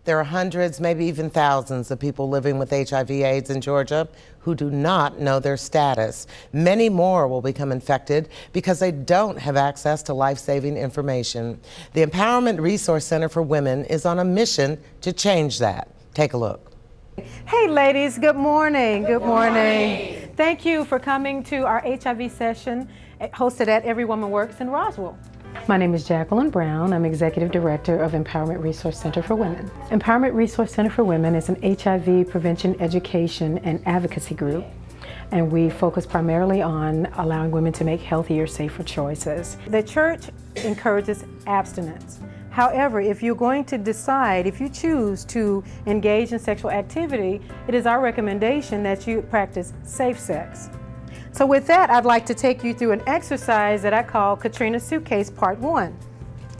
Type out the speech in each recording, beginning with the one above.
There are hundreds, maybe even thousands of people living with HIV/AIDS in Georgia who do not know their status. Many more will become infected because they don't have access to life-saving information. The Empowerment Resource Center for Women is on a mission to change that. Take a look. Hey ladies, good morning. Good morning. Thank you for coming to our HIV session hosted at Every Woman Works in Roswell. My name is Jacqueline Brown. I'm Executive Director of Empowerment Resource Center for Women. Empowerment Resource Center for Women is an HIV prevention, education, and advocacy group, and we focus primarily on allowing women to make healthier, safer choices. The church encourages abstinence. However, if you're going to decide, if you choose to engage in sexual activity, it is our recommendation that you practice safe sex. So with that, I'd like to take you through an exercise that I call Katrina's Suitcase Part 1.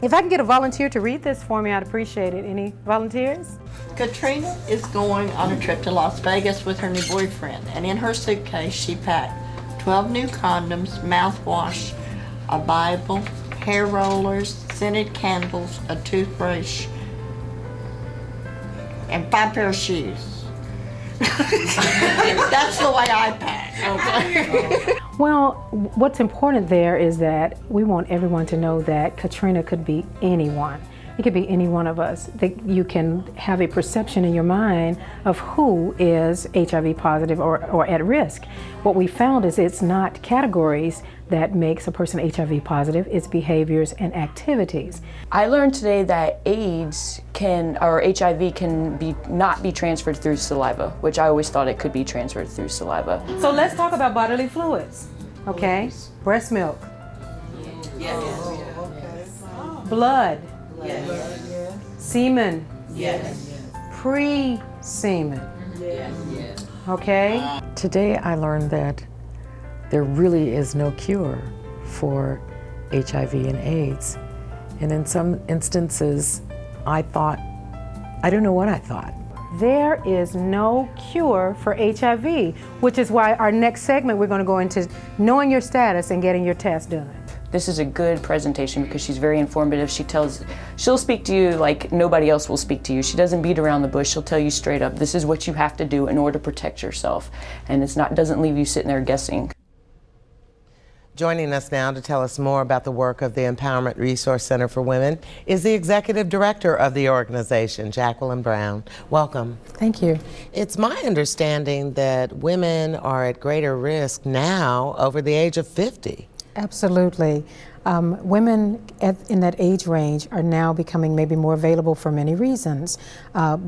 If I can get a volunteer to read this for me, I'd appreciate it. Any volunteers? Katrina is going on a trip to Las Vegas with her new boyfriend, and in her suitcase she packed 12 new condoms, mouthwash, a Bible, hair rollers, scented candles, a toothbrush, and 5 pair of shoes. That's the way I pack. Okay. Well, what's important there is that we want everyone to know that Katrina could be anyone. It could be any one of us. That you can have a perception in your mind of who is HIV positive or at risk. What we found is it's not categories that makes a person HIV positive, it's behaviors and activities. I learned today that AIDS or HIV can not be transferred through saliva, which I always thought it could be transferred through saliva. So let's talk about bodily fluids, okay? Breast milk. Yes. Blood. Yes. Semen. Yes. Pre-semen. Yes. Okay? Today I learned that there really is no cure for HIV and AIDS. And in some instances, I don't know what I thought. There is no cure for HIV, which is why our next segment we're going to go into knowing your status and getting your test done. This is a good presentation because she's very informative. She'll speak to you like nobody else will speak to you. She doesn't beat around the bush. She'll tell you straight up, this is what you have to do in order to protect yourself. And doesn't leave you sitting there guessing. Joining us now to tell us more about the work of the Empowerment Resource Center for Women is the Executive Director of the organization, Jacqueline Brown. Welcome. Thank you. It's my understanding that women are at greater risk now over the age of 50. Absolutely. Women in that age range are now becoming maybe more available for many reasons,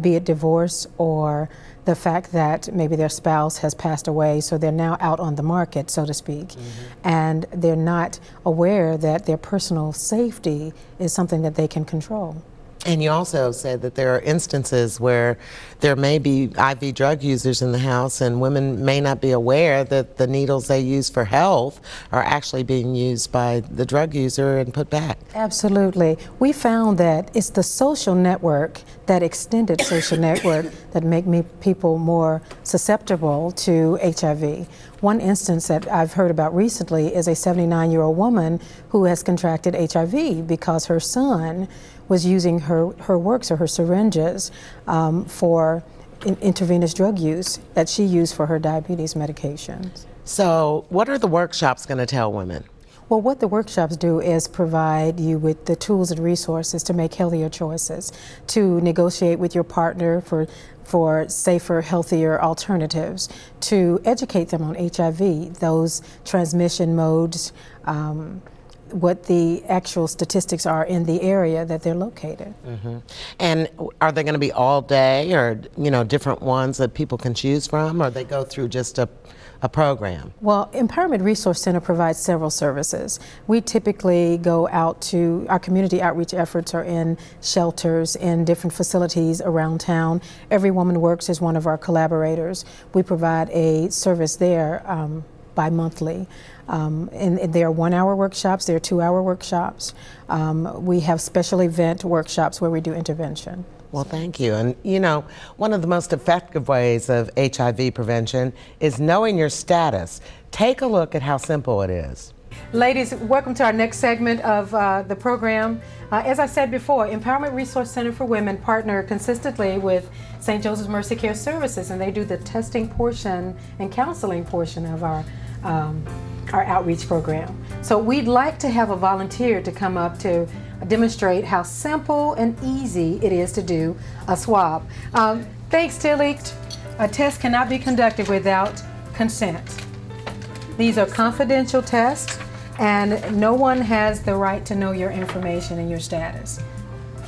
be it divorce or the fact that maybe their spouse has passed away, so they're now out on the market, so to speak, and they're not aware that their personal safety is something that they can control. And you also said that there are instances where there may be IV drug users in the house and women may not be aware that the needles they use for health are actually being used by the drug user and put back. Absolutely. We found that it's the social network, that extended social network, that make people more susceptible to HIV. One instance that I've heard about recently is a 79-year-old woman who has contracted HIV because her son was using her works or her syringes for intravenous drug use that she used for her diabetes medications. So what are the workshops going to tell women? Well, what the workshops do is provide you with the tools and resources to make healthier choices, to negotiate with your partner for safer, healthier alternatives, to educate them on HIV, those transmission modes, what the actual statistics are in the area that they're located. And are they going to be all day or, different ones that people can choose from, or they go through just a program? Well, Empowerment Resource Center provides several services. We typically go out to, our community outreach efforts are in shelters, in different facilities around town. Every Woman Works is one of our collaborators. We provide a service there bi-monthly. And there are 1-hour workshops, there are 2-hour workshops. We have special event workshops where we do intervention. Well, thank you. And one of the most effective ways of HIV prevention is knowing your status. Take a look at how simple it is. Ladies, welcome to our next segment of the program. As I said before, Empowerment Resource Center for Women partner consistently with St. Joseph's Mercy Care Services, and they do the testing portion and counseling portion of our outreach program. So we'd like to have a volunteer to come up to demonstrate how simple and easy it is to do a swab. Thanks, Tilly. A test cannot be conducted without consent. These are confidential tests, and no one has the right to know your information and your status.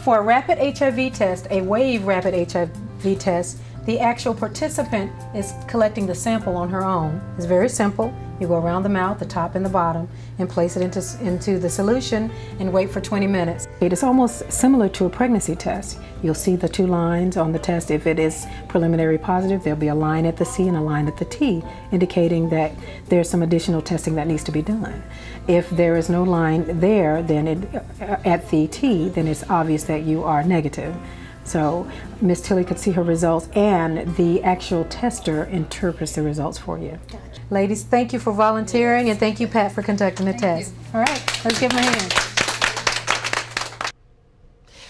For a rapid HIV test, a WAVE rapid HIV test, the actual participant is collecting the sample on her own. It's very simple. You go around the mouth, the top and the bottom, and place it into the solution and wait for 20 minutes. It is almost similar to a pregnancy test. You'll see the two lines on the test. If it is preliminary positive, there'll be a line at the C and a line at the T, indicating that there's some additional testing that needs to be done. If there is no line there, then at the T, then it's obvious that you are negative. So Ms. Tilly could see her results, and the actual tester interprets the results for you. Gotcha. Ladies, thank you for volunteering, and thank you, Pat, for conducting the test. All right, let's give them a hand.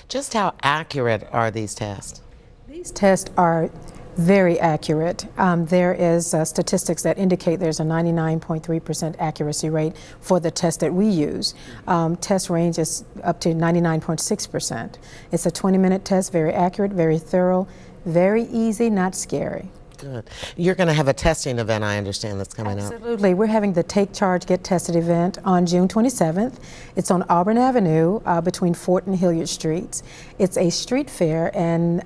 Just how accurate are these tests? These tests are very accurate. There is statistics that indicate there's a 99.3% accuracy rate for the test that we use. Test range is up to 99.6%. It's a 20-minute test, very accurate, very thorough, very easy, not scary. Good. You're going to have a testing event, I understand, that's coming up. Absolutely. We're having the Take Charge, Get Tested event on June 27th. It's on Auburn Avenue between Fort and Hilliard Streets. It's a street fair and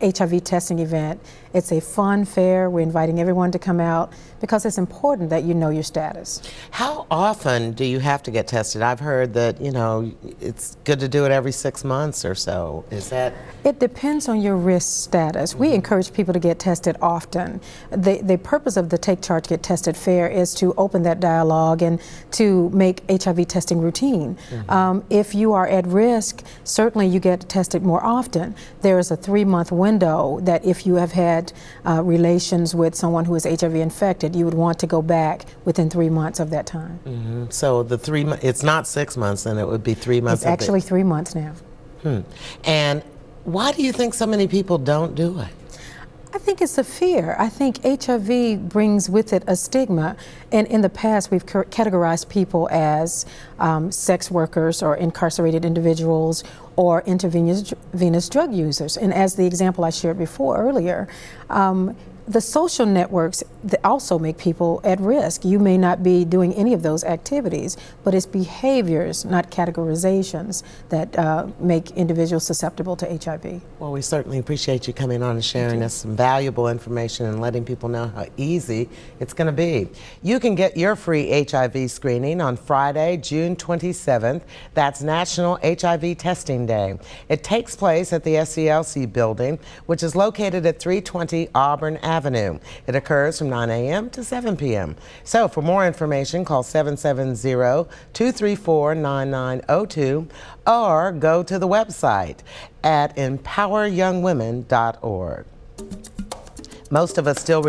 HIV testing event. It's a fun fair. We're inviting everyone to come out because it's important that you know your status. How often do you have to get tested? I've heard that, you know, it's good to do it every 6 months or so. Is that? It depends on your risk status. We encourage people to get tested often. The purpose of the Take Charge, Get Tested fair is to open that dialogue and to make HIV testing routine. If you are at risk, certainly you get tested more often. There is a 3-month window that if you have had relations with someone who is HIV infected, you would want to go back within 3 months of that time. So the 3 months, it's not 6 months, then it would be 3 months. It's actually 3 months now. And why do you think so many people don't do it? I think it's a fear. I think HIV brings with it a stigma. And in the past, we've categorized people as sex workers or incarcerated individuals or intravenous drug users. And as the example I shared before earlier, the social networks that also make people at risk. You may not be doing any of those activities, but it's behaviors, not categorizations, that make individuals susceptible to HIV. Well, we certainly appreciate you coming on and sharing us some valuable information and letting people know how easy it's going to be. You can get your free HIV screening on Friday, June 27th. That's National HIV Testing Day. It takes place at the SCLC building, which is located at 320 Auburn Avenue. It occurs from 9 a.m. to 7 p.m. So for more information, call 770-234-9902 or go to the website at empoweryoungwomen.org. Most of us still